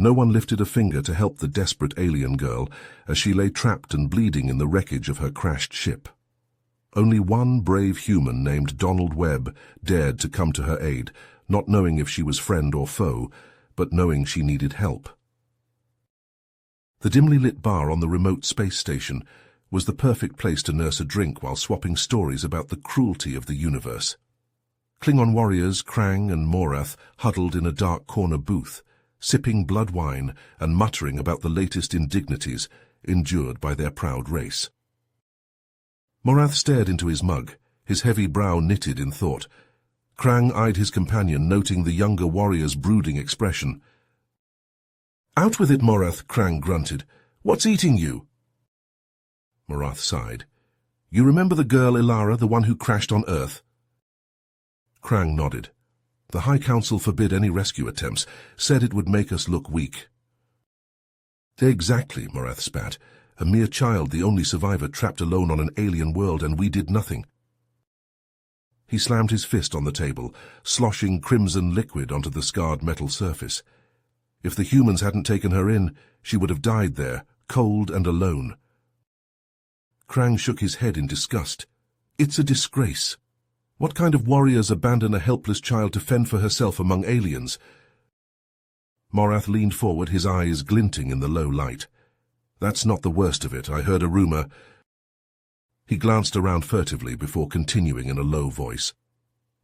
No one lifted a finger to help the desperate alien girl as she lay trapped and bleeding in the wreckage of her crashed ship. Only one brave human named Donald Webb dared to come to her aid, not knowing if she was friend or foe, but knowing she needed help. The dimly lit bar on the remote space station was the perfect place to nurse a drink while swapping stories about the cruelty of the universe. Klingon warriors Krang and Morath huddled in a dark corner booth, sipping blood wine and muttering about the latest indignities endured by their proud race. Morath stared into his mug, his heavy brow knitted in thought. Krang eyed his companion, noting the younger warrior's brooding expression. "Out with it, Morath," Krang grunted. "What's eating you?" Morath sighed. "You remember the girl Ilara, the one who crashed on Earth?" Krang nodded. "The High Council forbid any rescue attempts, said it would make us look weak." "Exactly," Morath spat. "A mere child, the only survivor, trapped alone on an alien world, and we did nothing." He slammed his fist on the table, sloshing crimson liquid onto the scarred metal surface. If the humans hadn't taken her in, she would have died there, cold and alone. Krang shook his head in disgust. "It's a disgrace. What kind of warriors abandon a helpless child to fend for herself among aliens?" Morath leaned forward, his eyes glinting in the low light. "That's not the worst of it. I heard a rumor." He glanced around furtively before continuing in a low voice.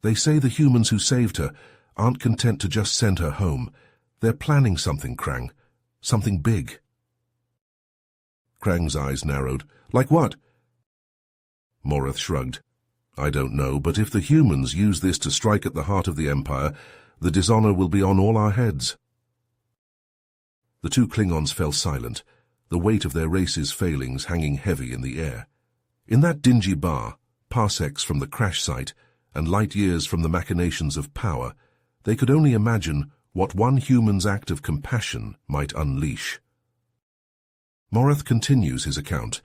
"They say the humans who saved her aren't content to just send her home. They're planning something, Krang. Something big." Krang's eyes narrowed. "Like what?" Morath shrugged. "I don't know, but if the humans use this to strike at the heart of the Empire, the dishonor will be on all our heads." The two Klingons fell silent, the weight of their race's failings hanging heavy in the air. In that dingy bar, parsecs from the crash site and light years from the machinations of power, they could only imagine what one human's act of compassion might unleash. Morath continues his account.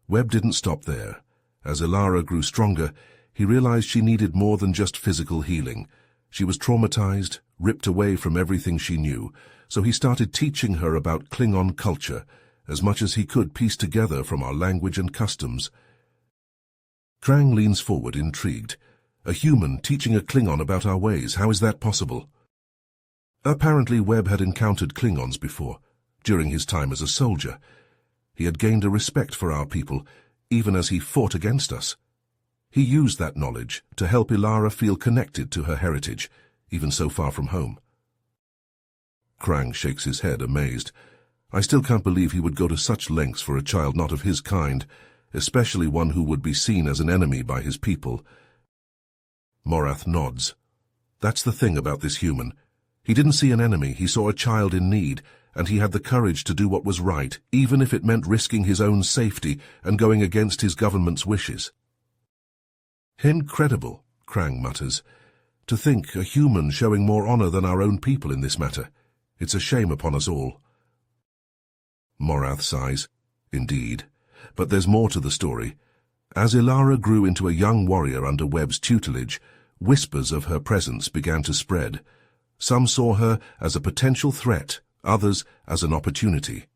Webb didn't stop there. As Ilara grew stronger, he realized she needed more than just physical healing. She was traumatized, ripped away from everything she knew, so he started teaching her about Klingon culture, as much as he could piece together from our language and customs. Krang leans forward, intrigued. "A human teaching a Klingon about our ways, how is that possible?" Apparently Webb had encountered Klingons before, during his time as a soldier. He had gained a respect for our people, even as he fought against us. He used that knowledge to help Ilara feel connected to her heritage, even so far from home. Krang shakes his head, amazed. "I still can't believe he would go to such lengths for a child not of his kind, especially one who would be seen as an enemy by his people." Morath nods. "That's the thing about this human. He didn't see an enemy, he saw a child in need, and he had the courage to do what was right, even if it meant risking his own safety and going against his government's wishes." "Incredible," Krang mutters. "To think a human showing more honor than our own people in this matter. It's a shame upon us all." Morath sighs. "Indeed. But there's more to the story. As Ilara grew into a young warrior under Webb's tutelage, whispers of her presence began to spread. Some saw her as a potential threat, others as an opportunity.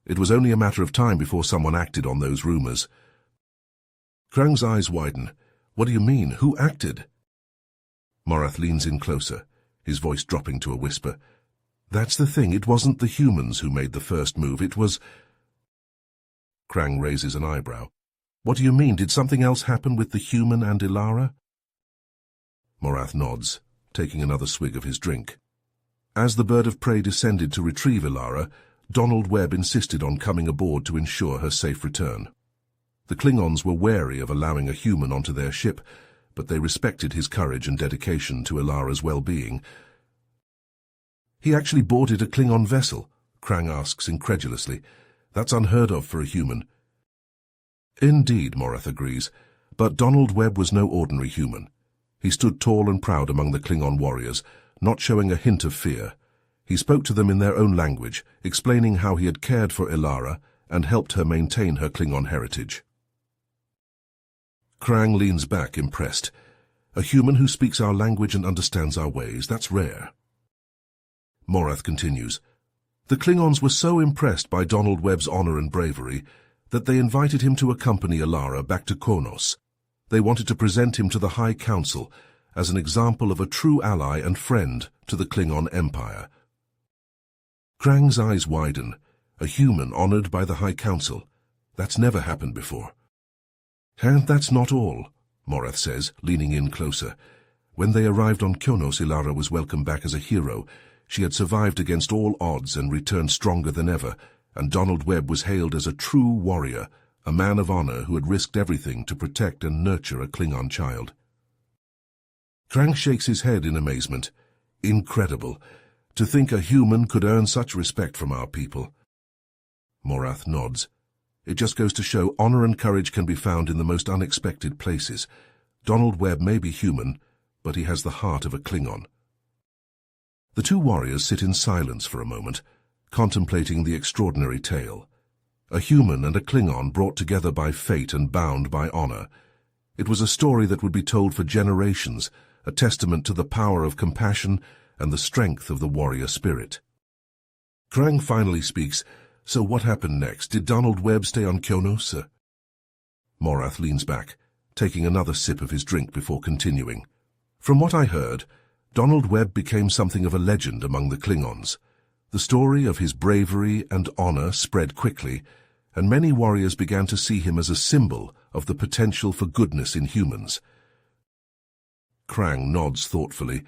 It was only a matter of time before someone acted on those rumors." Krang's eyes widen. "What do you mean? Who acted?" Morath leans in closer, his voice dropping to a whisper. "That's the thing, it wasn't the humans who made the first move, it was—" Krang raises an eyebrow. "What do you mean? Did something else happen with the human and Ilara?" Morath nods, taking another swig of his drink. As the bird of prey descended to retrieve Ilara, Donald Webb insisted on coming aboard to ensure her safe return. The Klingons were wary of allowing a human onto their ship, but they respected his courage and dedication to Ilara's well-being. "He actually boarded a Klingon vessel?" Krang asks incredulously. "That's unheard of for a human." "Indeed," Morath agrees, but Donald Webb was no ordinary human. He stood tall and proud among the Klingon warriors, not showing a hint of fear. He spoke to them in their own language, explaining how he had cared for Ilara and helped her maintain her Klingon heritage. Krang leans back, impressed. "A human who speaks our language and understands our ways, that's rare." Morath continues. The Klingons were so impressed by Donald Webb's honor and bravery that they invited him to accompany Alara back to Kronos. They wanted to present him to the High Council as an example of a true ally and friend to the Klingon Empire. Krang's eyes widen. A human honored by the High Council. That's never happened before. And that's not all, Morath says, leaning in closer. When they arrived on Kronos, Alara was welcomed back as a hero. She had survived against all odds and returned stronger than ever, and Donald Webb was hailed as a true warrior, a man of honor who had risked everything to protect and nurture a Klingon child. Krang shakes his head in amazement. Incredible. To think a human could earn such respect from our people. Morath nods. It just goes to show honor and courage can be found in the most unexpected places. Donald Webb may be human, but he has the heart of a Klingon. The two warriors sit in silence for a moment, contemplating the extraordinary tale. A human and a Klingon brought together by fate and bound by honor. It was a story that would be told for generations, a testament to the power of compassion and the strength of the warrior spirit. Krang finally speaks. So what happened next? Did Donald Webb stay on Kronos? Morath leans back, taking another sip of his drink before continuing. From what I heard, Donald Webb became something of a legend among the Klingons. The story of his bravery and honor spread quickly, and many warriors began to see him as a symbol of the potential for goodness in humans. Krang nods thoughtfully.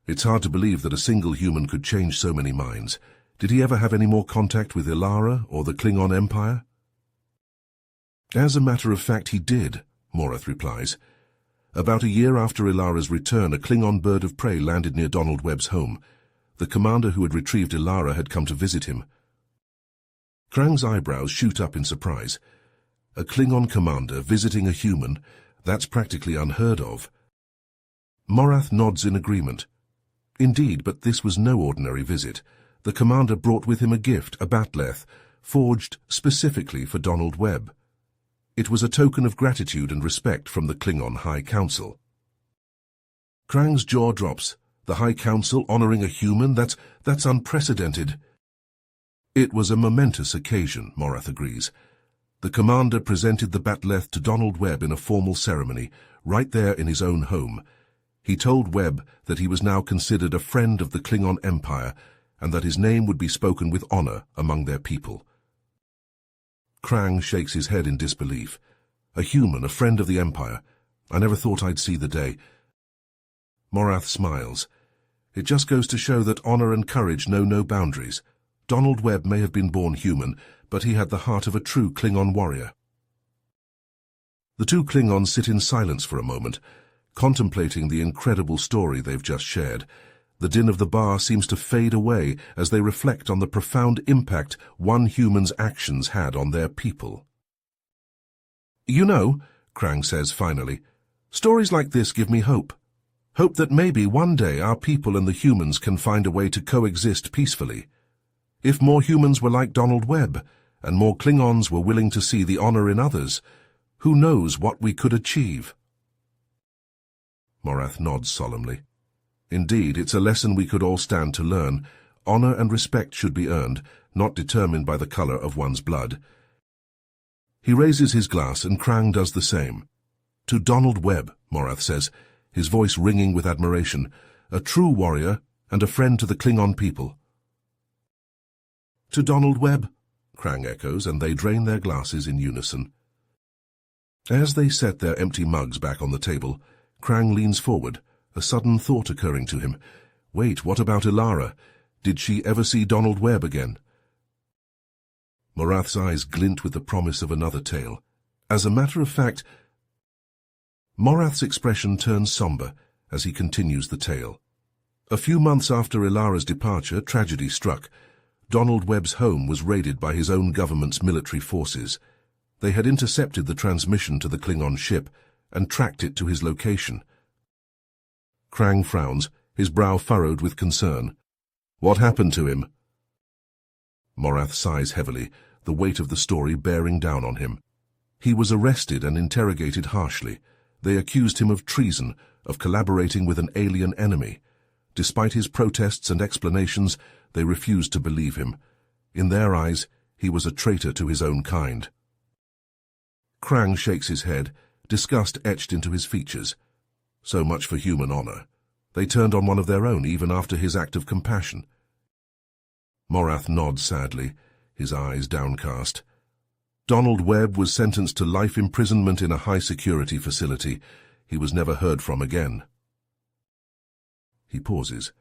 It's hard to believe that a single human could change so many minds. Did he ever have any more contact with Alara or the Klingon Empire? As a matter of fact, he did, Morath replies. About a year after Alara's return, a Klingon bird of prey landed near Donald Webb's home. The commander who had retrieved Alara had come to visit him. Krang's eyebrows shoot up in surprise. A Klingon commander visiting a human, that's practically unheard of. Morath nods in agreement. Indeed, but this was no ordinary visit. The commander brought with him a gift, a bat'leth, forged specifically for Donald Webb. It was a token of gratitude and respect from the Klingon High Council. Krang's jaw drops. The High Council honoring a human? That's unprecedented. It was a momentous occasion, Morath agrees. The commander presented the bat'leth to Donald Webb in a formal ceremony, right there in his own home. He told Webb that he was now considered a friend of the Klingon Empire, and that his name would be spoken with honor among their people. Krang shakes his head in disbelief. A human, a friend of the Empire. I never thought I'd see the day. Morath smiles. It just goes to show that honor and courage know no boundaries. Donald Webb may have been born human, but he had the heart of a true Klingon warrior. The two Klingons sit in silence for a moment, contemplating the incredible story they've just shared. The din of the bar seems to fade away as they reflect on the profound impact one human's actions had on their people. You know, Krang says finally, stories like this give me hope. Hope that maybe one day our people and the humans can find a way to coexist peacefully. If more humans were like Donald Webb, and more Klingons were willing to see the honor in others, who knows what we could achieve? Morath nods solemnly. Indeed, it's a lesson we could all stand to learn. Honor and respect should be earned, not determined by the color of one's blood. He raises his glass, and Krang does the same. To Donald Webb, Morath says, his voice ringing with admiration, a true warrior and a friend to the Klingon people. To Donald Webb, Krang echoes, and they drain their glasses in unison. As they set their empty mugs back on the table, Krang leans forward, a sudden thought occurring to him. Wait, what about Alara? Did she ever see Donald Webb again? Morath's eyes glint with the promise of another tale. As a matter of fact, Morath's expression turns somber as he continues the tale. A few months after Alara's departure, tragedy struck. Donald Webb's home was raided by his own government's military forces. They had intercepted the transmission to the Klingon ship and tracked it to his location. Krang frowns, his brow furrowed with concern. What happened to him? Morath sighs heavily, the weight of the story bearing down on him. He was arrested and interrogated harshly. They accused him of treason, of collaborating with an alien enemy. Despite his protests and explanations, they refused to believe him. In their eyes, he was a traitor to his own kind. Krang shakes his head, disgust etched into his features. So much for human honor. They turned on one of their own even after his act of compassion. Morath nods sadly, his eyes downcast. Donald Webb was sentenced to life imprisonment in a high-security facility. He was never heard from again. He pauses,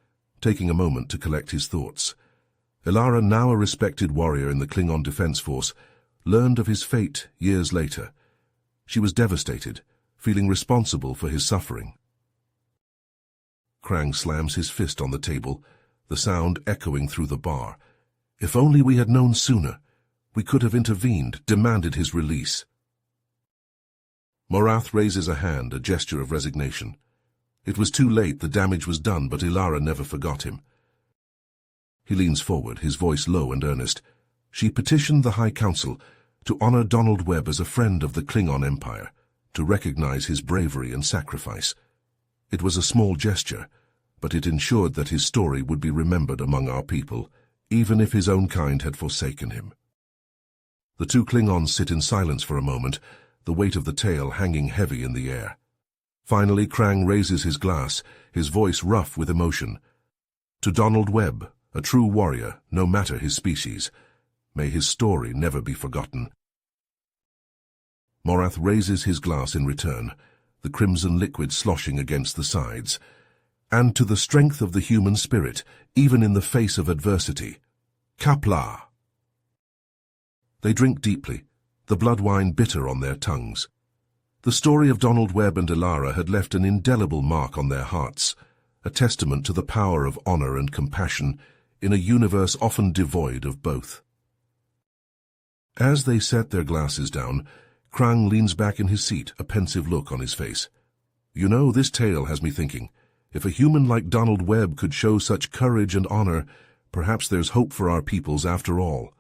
taking a moment to collect his thoughts. Ilara, now a respected warrior in the Klingon Defense Force, learned of his fate years later. She was devastated, feeling responsible for his suffering. Krang slams his fist on the table, the sound echoing through the bar. If only we had known sooner. We could have intervened, demanded his release. Morath raises a hand, a gesture of resignation. It was too late, the damage was done, but Ilara never forgot him. He leans forward, his voice low and earnest. She petitioned the High Council to honor Donald Webb as a friend of the Klingon Empire, to recognize his bravery and sacrifice. It was a small gesture, but it ensured that his story would be remembered among our people, even if his own kind had forsaken him. The two Klingons sit in silence for a moment, the weight of the tale hanging heavy in the air. Finally, Krang raises his glass, his voice rough with emotion. To Donald Webb, a true warrior, no matter his species, may his story never be forgotten. Morath raises his glass in return, the crimson liquid sloshing against the sides. And to the strength of the human spirit, even in the face of adversity. Kapla! They drink deeply, the blood wine bitter on their tongues. The story of Donald Webb and Ilara had left an indelible mark on their hearts, a testament to the power of honor and compassion in a universe often devoid of both. As they set their glasses down, Krang leans back in his seat, a pensive look on his face. You know, this tale has me thinking. If a human like Donald Webb could show such courage and honor, perhaps there's hope for our peoples after all.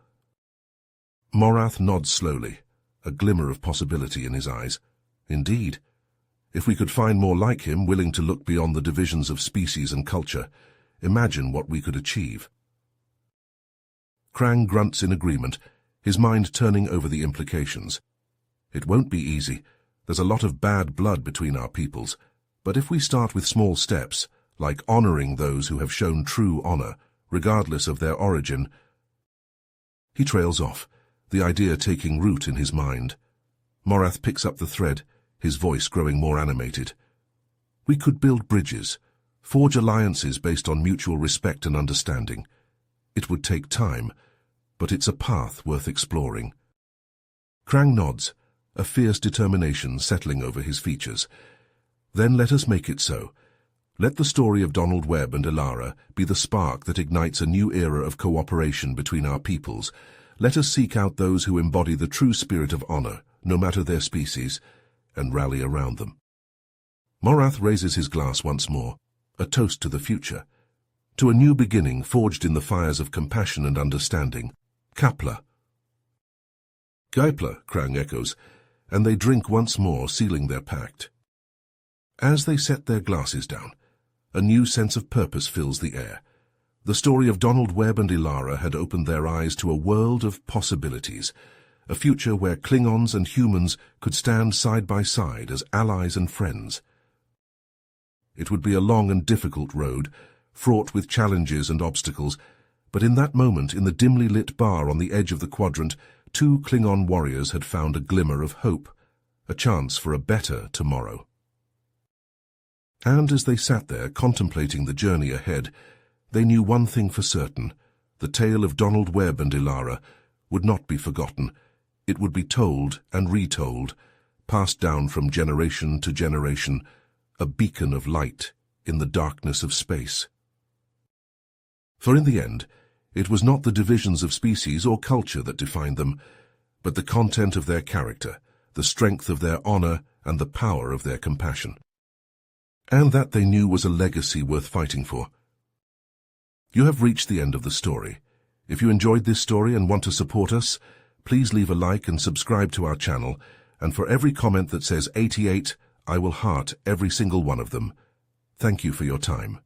Morath nods slowly, a glimmer of possibility in his eyes. Indeed. If we could find more like him, willing to look beyond the divisions of species and culture, imagine what we could achieve. Krang grunts in agreement, his mind turning over the implications. It won't be easy. There's a lot of bad blood between our peoples. But if we start with small steps, like honoring those who have shown true honor, regardless of their origin... He trails off, the idea taking root in his mind. Morath picks up the thread, his voice growing more animated. We could build bridges, forge alliances based on mutual respect and understanding. It would take time, but it's a path worth exploring. Krang nods, a fierce determination settling over his features. Then let us make it so. Let the story of Donald Webb and Ilara be the spark that ignites a new era of cooperation between our peoples. Let us seek out those who embody the true spirit of honor, no matter their species, and rally around them. Morath raises his glass once more, a toast to the future, to a new beginning forged in the fires of compassion and understanding. Kapla. Geipla, Krang echoes, and they drink once more, sealing their pact. As they set their glasses down, a new sense of purpose fills the air. The story of Donald Webb and Ilara had opened their eyes to a world of possibilities, a future where Klingons and humans could stand side by side as allies and friends. It would be a long and difficult road, fraught with challenges and obstacles, but in that moment, in the dimly lit bar on the edge of the quadrant, two Klingon warriors had found a glimmer of hope, a chance for a better tomorrow. And as they sat there contemplating the journey ahead, they knew one thing for certain: the tale of Donald Webb and Ilara would not be forgotten. It would be told and retold, passed down from generation to generation, a beacon of light in the darkness of space. For in the end, it was not the divisions of species or culture that defined them, but the content of their character, the strength of their honor, and the power of their compassion. And that they knew was a legacy worth fighting for. You have reached the end of the story. If you enjoyed this story and want to support us, please leave a like and subscribe to our channel, and for every comment that says 88, I will heart every single one of them. Thank you for your time.